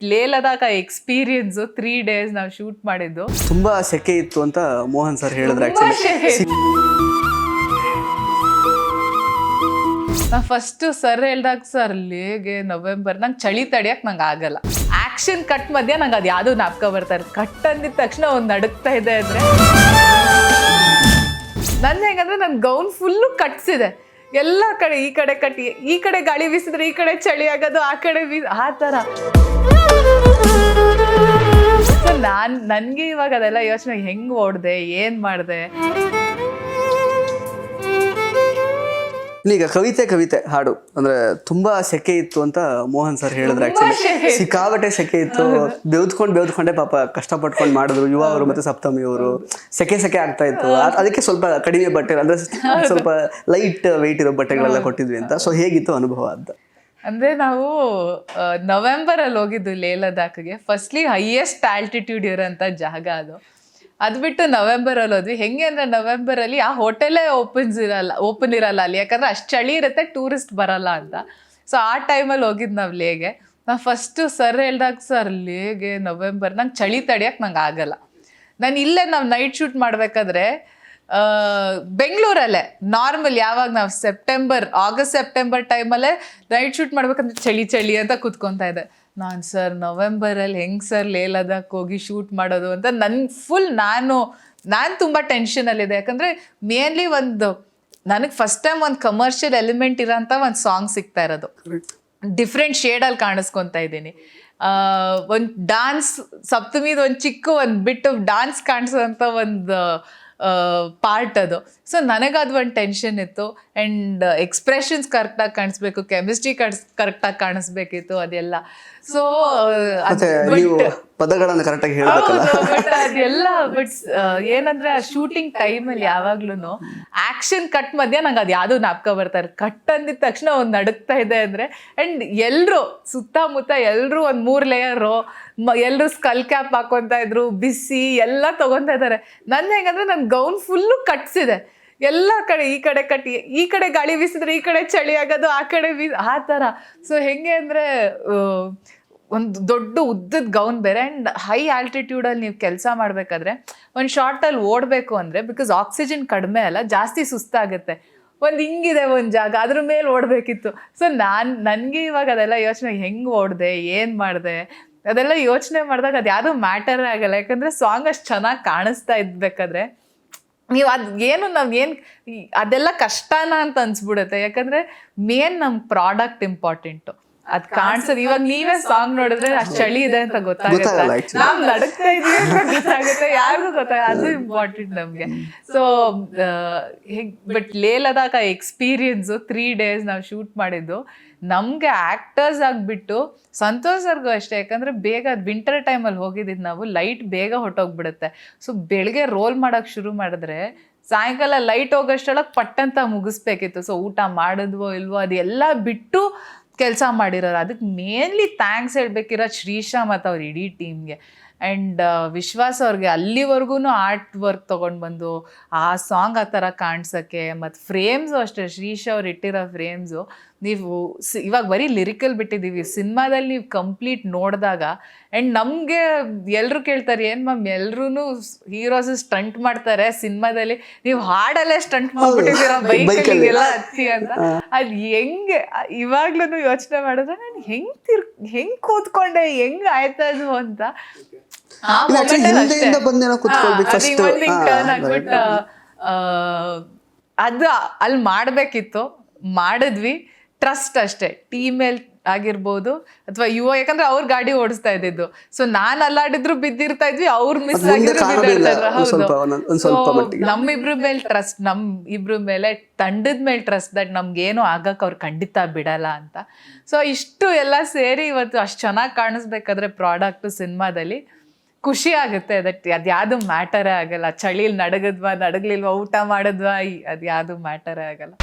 ಲೇ Ladakh experience 3 days ನಾವು shoot ಮಾಡಿದ್ದು. ತುಂಬಾ ಸೆಕೆ ಇತ್ತು ಅಂತ ಮೋಹನ್ ಸರ್ ಹೇಳಿದ್ರು. ನಾ ಫಸ್ಟ್ ಸರ್ ಹೇಳ್ದಾಗ ಸರ್ ಲೇಗೆ ನವೆಂಬರ್ ನಂಗೆ ಚಳಿ ತಡಿಯಕ್ಕೆ ನಂಗೆ ಆಗಲ್ಲ. ಆಕ್ಷನ್ ಕಟ್ ಮಧ್ಯೆ ನಂಗೆ ಅದು ಯಾವುದು ಜ್ಞಾಪಕ ಬರ್ತಾರೆ. ಕಟ್ ಅಂದಿದ ತಕ್ಷಣ ಒಂದು ನಡುಕ್ತಾ ಇದೆ ಅಂದರೆ ನನ್ನ ಹೆಂಗಂದ್ರೆ ನನ್ನ ಗೌನ್ ಫುಲ್ಲು ಕಟ್ಸಿದೆ. ಎಲ್ಲ ಕಡೆ ಈ ಕಡೆ ಕಟ್ಟಿ, ಈ ಕಡೆ ಗಾಳಿ ಬೀಸಿದ್ರೆ ಈ ಕಡೆ ಚಳಿ ಆಗೋದು, ಆ ಕಡೆ ಆ ಥರ. ಸೊ ನನಗೆ ಇವಾಗ ಅದೆಲ್ಲ ಯೋಚನೆ, ಹೆಂಗೆ ಓಡಿದೆ, ಏನು ಮಾಡಿದೆ. ಈಗ ಕವಿತೆ ಹಾಡು ಅಂದ್ರೆ ತುಂಬಾ ಸೆಕೆ ಇತ್ತು ಅಂತ ಮೋಹನ್ ಸರ್ ಹೇಳಿದ್ರು. ಆಕ್ಚುಲಿ ಸಿಕ್ಕಾಬಟ್ಟೆ ಸೆಕೆ ಇತ್ತು, ಬೆವ್ದ್ಕೊಂಡೆ ಪಾಪ ಕಷ್ಟಪಟ್ಕೊಂಡು ಮಾಡಿದ್ರು ಯುವ ಅವರು ಮತ್ತೆ ಸಪ್ತಮಿ ಅವರು. ಸೆಕೆ ಆಗ್ತಾ ಇತ್ತು, ಅದಕ್ಕೆ ಸ್ವಲ್ಪ ಕಡಿಮೆ ಬಟ್ಟೆ ಅಂದ್ರೆ ಸ್ವಲ್ಪ ಲೈಟ್ ವೆಯ್ಟ್ ಇರೋ ಬಟ್ಟೆಗಳೆಲ್ಲ ಕೊಟ್ಟಿದ್ವಿ ಅಂತ. ಸೊ ಹೇಗಿತ್ತು ಅನುಭವ ಅಂತ? ಅಂದ್ರೆ ನಾವು ನವೆಂಬರ್ ಅಲ್ಲಿ ಹೋಗಿದ್ದು ಲೇ ಲದಾಖ್ಗೆ. ಫಸ್ಟ್ಲಿ ಹೈಯೆಸ್ಟ್ ಆಲ್ಟಿಟ್ಯೂಡ್ ಇರೋಂಥ ಜಾಗ ಅದು ಬಿಟ್ಟು ನವೆಂಬರಲ್ಲಿ ಹೋದ್ವಿ. ಹೆಂಗೆ ಅಂದರೆ ನವೆಂಬರಲ್ಲಿ ಆ ಹೋಟೆಲೇ ಓಪನ್ ಇರಲ್ಲ ಅಲ್ಲಿ, ಯಾಕಂದರೆ ಅಷ್ಟು ಚಳಿ ಇರುತ್ತೆ, ಟೂರಿಸ್ಟ್ ಬರಲ್ಲ ಅಂತ. ಸೊ ಆ ಟೈಮಲ್ಲಿ ಹೋಗಿದ್ದು ನಾವು ಲೇಗೆ. ನಾವು ಫಸ್ಟು ಸರ್ ಹೇಳ್ದಾಗ ಸರ್ ಲೇಗೆ ನವೆಂಬರ್ ನಂಗೆ ಚಳಿ ತಡಿಯಕ್ಕೆ ನಂಗೆ ಆಗಲ್ಲ. ನಾನು ಇಲ್ಲೇ ನಾವು ನೈಟ್ ಶೂಟ್ ಮಾಡಬೇಕಾದ್ರೆ ಬೆಂಗಳೂರಲ್ಲೇ ನಾರ್ಮಲ್ ಯಾವಾಗ ನಾವು ಆಗಸ್ಟ್ ಸೆಪ್ಟೆಂಬರ್ ಟೈಮಲ್ಲೇ ನೈಟ್ ಶೂಟ್ ಮಾಡ್ಬೇಕಂದ್ರೆ ಚಳಿ ಅಂತ ಕೂತ್ಕೊತಾ ಇದ್ದೆ ನಾನು. ಸರ್ ನವೆಂಬರಲ್ಲಿ ಹೆಂಗೆ ಸರ್ ಲೇ ಲದಾಖ್ ಹೋಗಿ ಶೂಟ್ ಮಾಡೋದು ಅಂತ ನಾನು ತುಂಬ ಟೆನ್ಷನಲ್ಲಿದೆ. ಯಾಕಂದರೆ ಮೇನ್ಲಿ ನನಗೆ ಫಸ್ಟ್ ಟೈಮ್ ಒಂದು ಕಮರ್ಷಿಯಲ್ ಎಲಿಮೆಂಟ್ ಇರೋಂಥ ಒಂದು ಸಾಂಗ್ ಸಿಗ್ತಾ ಇರೋದು. ಡಿಫ್ರೆಂಟ್ ಶೇಡಲ್ಲಿ ಕಾಣಿಸ್ಕೊತಾ ಇದ್ದೀನಿ. ಒಂದು ಡಾನ್ಸ್ ಸಪ್ತಮಿದು ಒಂದು ಒಂದು ಬಿಟ್ ಆಫ್ ಡಾನ್ಸ್ ಕಾಣಿಸೋಂಥ ಒಂದು ಪಾರ್ಟ್ ಅದು. ಸೊ ನನಗದು ಒಂದು ಟೆನ್ಷನ್ ಇತ್ತು. ಆ್ಯಂಡ್ ಎಕ್ಸ್ಪ್ರೆಷನ್ಸ್ ಕರೆಕ್ಟಾಗಿ ಕಾಣಿಸ್ಬೇಕು, ಕೆಮಿಸ್ಟ್ರಿ ಕರೆಕ್ಟಾಗಿ ಕಾಣಿಸ್ಬೇಕಿತ್ತು ಅದೆಲ್ಲ. ಸೊ ಪದಗಳನ್ನು ಕರೆಕ್ಟಾಗಿ ಹೇಳಬೇಕಲ್ಲ ಅದೆಲ್ಲ. ಬಟ್ ಏನಂದ್ರೆ ಆ ಶೂಟಿಂಗ್ ಟೈಮಲ್ಲಿ ಯಾವಾಗ್ಲೂ ಆಕ್ಷನ್ ಕಟ್ ಮಧ್ಯೆ ನಂಗೆ ಅದು ಯಾವುದು ಜ್ಞಾಪಕ ಬರ್ತಾರೆ. ಕಟ್ ಅಂದಿದ ತಕ್ಷಣ ಒಂದು ನಡುಕ್ತಾ ಇದೆ ಅಂದರೆ. ಆ್ಯಂಡ್ ಎಲ್ಲರೂ ಸುತ್ತಮುತ್ತ ಎಲ್ಲರೂ ಒಂದು 3 ಲೇಯರು, ಎಲ್ಲರೂ ಸ್ಕಲ್ ಕ್ಯಾಪ್ ಹಾಕೊತಾ ಇದ್ರು, ಬಿಸಿ ಎಲ್ಲ ತೊಗೊತಾ ಇದ್ದಾರೆ. ನನ್ನ ಹೆಂಗಂದ್ರೆ ನನ್ನ ಗೌನ್ ಫುಲ್ಲು ಕಟ್ಸಿದೆ. ಎಲ್ಲ ಕಡೆ ಈ ಕಡೆ ಕಟ್ಟಿ, ಈ ಕಡೆ ಗಾಳಿ ಬೀಸಿದ್ರೆ ಈ ಕಡೆ ಚಳಿ ಆಗೋದು, ಆ ಕಡೆ ಆ ಥರ. ಸೊ ಹೆಂಗೆ ಅಂದರೆ ಒಂದು ದೊಡ್ಡ ಉದ್ದದ ಗೌನ್ ಬೇರೆ. ಆ್ಯಂಡ್ ಹೈ ಆಲ್ಟಿಟ್ಯೂಡಲ್ಲಿ ನೀವು ಕೆಲಸ ಮಾಡಬೇಕಾದ್ರೆ ಒಂದು ಶಾರ್ಟಲ್ಲಿ ಓಡಬೇಕು ಅಂದರೆ, ಬಿಕಾಸ್ ಆಕ್ಸಿಜನ್ ಕಡಿಮೆ ಅಲ್ಲ, ಜಾಸ್ತಿ ಸುಸ್ತಾಗುತ್ತೆ. ಒಂದು ಹಿಂಗಿದೆ ಒಂದು ಜಾಗ, ಅದ್ರ ಮೇಲೆ ಓಡಬೇಕಿತ್ತು. ಸೊ ನನಗೆ ಇವಾಗ ಅದೆಲ್ಲ ಯೋಚನೆ, ಹೆಂಗೆ ಓಡಿದೆ, ಏನು ಮಾಡಿದೆ, ಅದೆಲ್ಲ ಯೋಚನೆ ಮಾಡಿದಾಗ ಅದು ಯಾವುದೂ ಮ್ಯಾಟರೇ ಆಗಲ್ಲ. ಯಾಕಂದರೆ ಸಾಂಗ್ ಅಷ್ಟು ಚೆನ್ನಾಗಿ ಕಾಣಿಸ್ತಾ ಇದ್ಬೇಕಾದ್ರೆ ನೀವು ಅದೆಲ್ಲ ಕಷ್ಟನಾ ಅಂತ ಅನ್ಸ್ಬಿಡುತ್ತೆ. ಯಾಕಂದರೆ ಮೇನ್ ನಮ್ಮ ಪ್ರಾಡಕ್ಟ್ ಇಂಪಾರ್ಟೆಂಟು. ಅದು ಕಾಣಿಸೋದು. ಇವಾಗ ನೀವೇ ಸಾಂಗ್ ನೋಡಿದ್ರೆ ಅಷ್ಟು ಚಳಿ ಇದೆ ಅಂತ ಗೊತ್ತಾಗುತ್ತೆ, ನಾವು ನಡುಕ್ತಾ ಇದೀವಿ ಅಂತ ಗೊತ್ತಾಗುತ್ತೆ, ಯಾರಿಗೂ ಗೊತ್ತಾಗ. ಅದು ಇಂಪಾರ್ಟೆಂಟ್ ನಮಗೆ. ಸೊ ಬಟ್ ಲೇ ಲದಾಖ್ ಎಕ್ಸ್ಪೀರಿಯನ್ಸು 3 days ನಾವು ಶೂಟ್ ಮಾಡಿದ್ದು. ನಮಗೆ ಆ್ಯಕ್ಟರ್ಸ್ ಆಗಿಬಿಟ್ಟು ಸಂತೋಷ್ ಸರ್ಗೂ ಅಷ್ಟೇ. ಯಾಕಂದರೆ ಬೇಗ ವಿಂಟರ್ ಟೈಮಲ್ಲಿ ಹೋಗಿದ್ದಿದ್ದು ನಾವು, ಲೈಟ್ ಬೇಗ ಹೊಟ್ಟೋಗ್ಬಿಡುತ್ತೆ. ಸೊ ಬೆಳಗ್ಗೆ ರೋಲ್ ಮಾಡೋಕ್ಕೆ ಶುರು ಮಾಡಿದ್ರೆ ಸಾಯಂಕಾಲ ಲೈಟ್ ಹೋಗೋಷ್ಟೊಳಗೆ ಪಟ್ಟಂತ ಮುಗಿಸ್ಬೇಕಿತ್ತು. ಸೊ ಊಟ ಮಾಡಿದ್ವೋ ಇಲ್ವೋ ಅದೆಲ್ಲ ಬಿಟ್ಟು ಕೆಲಸ ಮಾಡಿರೋರು. ಅದಕ್ಕೆ ಮೇನ್ಲಿ ಥ್ಯಾಂಕ್ಸ್ ಹೇಳ್ಬೇಕಿರೋ ಶ್ರೀಶಾ ಮತ್ತು ಅವ್ರ ಇಡೀ ಟೀಮ್ಗೆ. ಆ್ಯಂಡ್ ವಿಶ್ವಾಸ್ ಅವ್ರಿಗೆ ಅಲ್ಲಿವರೆಗೂ ಆರ್ಟ್ ವರ್ಕ್ ತೊಗೊಂಡು ಬಂದು ಆ ಸಾಂಗ್ ಆ ಥರ ಕಾಣಿಸೋಕ್ಕೆ. ಮತ್ತು ಫ್ರೇಮ್ಸು ಅಷ್ಟೇ, ಶ್ರೀಶಾ ಅವ್ರು ಇಟ್ಟಿರೋ ಫ್ರೇಮ್ಸು ನೀವು ಇವಾಗ ಬರೀ ಲಿರಿಕಲ್ ಬಿಟ್ಟಿದ್ದೀವಿ, ಸಿನಿಮಾದಲ್ಲಿ ನೀವು ಕಂಪ್ಲೀಟ್ ನೋಡಿದಾಗ. ಆ್ಯಂಡ್ ನಮಗೆ ಎಲ್ಲರೂ ಕೇಳ್ತಾರೆ, ಏನು ಮ್ಯಾಮ್ ಎಲ್ಲರೂ ಹೀರೋಸ್ ಸ್ಟಂಟ್ ಮಾಡ್ತಾರೆ ಸಿನಿಮಾದಲ್ಲಿ, ನೀವು ಹಾಡಲ್ಲೇ ಸ್ಟಂಟ್ ಮಾಡ್ಬಿಟ್ಟಿದ್ದೀರ ಬೈಕಲ್ಲಿಗೆಲ್ಲ ಹಚ್ಚಿ ಅಂತ. ಅದು ಹೆಂಗೆ ಇವಾಗ್ಲೂ ಯೋಚನೆ ಮಾಡಿದ್ರೆ ನಾನು ಹೆಂಗೆ ಕೂತ್ಕೊಂಡೆ, ಹೆಂಗೆ ಆಯ್ತದು ಅಂತ. ಅದು ಅಲ್ಲಿ ಮಾಡಬೇಕಿತ್ತು, ಮಾಡಿದ್ವಿ. ಟ್ರಸ್ಟ್ ಅಷ್ಟೇ, ಟೀಮ್ ಮೇಲೆ ಆಗಿರ್ಬೋದು ಅಥವಾ ಯಾಕಂದ್ರೆ ಅವ್ರ ಗಾಡಿ ಓಡಿಸ್ತಾ ಇದ್ದಿದ್ದು. ಸೊ ನಾನು ಅಲ್ಲಾಡಿದ್ರು ಬಿದ್ದಿರ್ತಾ ಇದ್ವಿ, ಅವ್ರು ಮಿಸ್ ಆಗಿದ್ರು ಬಿದ್ದಿರ್ತಾರೆ. ಹೌದು, ನಮ್ಮಿಬ್ರ ಮೇಲೆ ಟ್ರಸ್ಟ್, ಇಬ್ರ ಮೇಲೆ ತಂಡದ ಮೇಲೆ ಟ್ರಸ್ಟ್, ದಟ್ ನಮ್ಗೇನು ಆಗಕ್ಕೆ ಅವ್ರು ಖಂಡಿತ ಬಿಡಲ್ಲ ಅಂತ. ಸೊ ಇಷ್ಟು ಎಲ್ಲ ಸೇರಿ ಇವತ್ತು ಅಷ್ಟು ಚೆನ್ನಾಗಿ ಕಾಣಿಸ್ಬೇಕಾದ್ರೆ ಪ್ರಾಡಕ್ಟು ಸಿನಿಮಾದಲ್ಲಿ ಖುಷಿ ಆಗುತ್ತೆ. ಅದು ಯಾವುದು ಮ್ಯಾಟರೇ ಆಗಲ್ಲ. ಚಳಿಲಿ ನಡಗದ್ವಾ ನಡಗ್ಲಿಲ್ವಾ, ಊಟ ಮಾಡಿದ್ವಾ, ಅದು ಯಾವುದು ಮ್ಯಾಟರೇ ಆಗಲ್ಲ.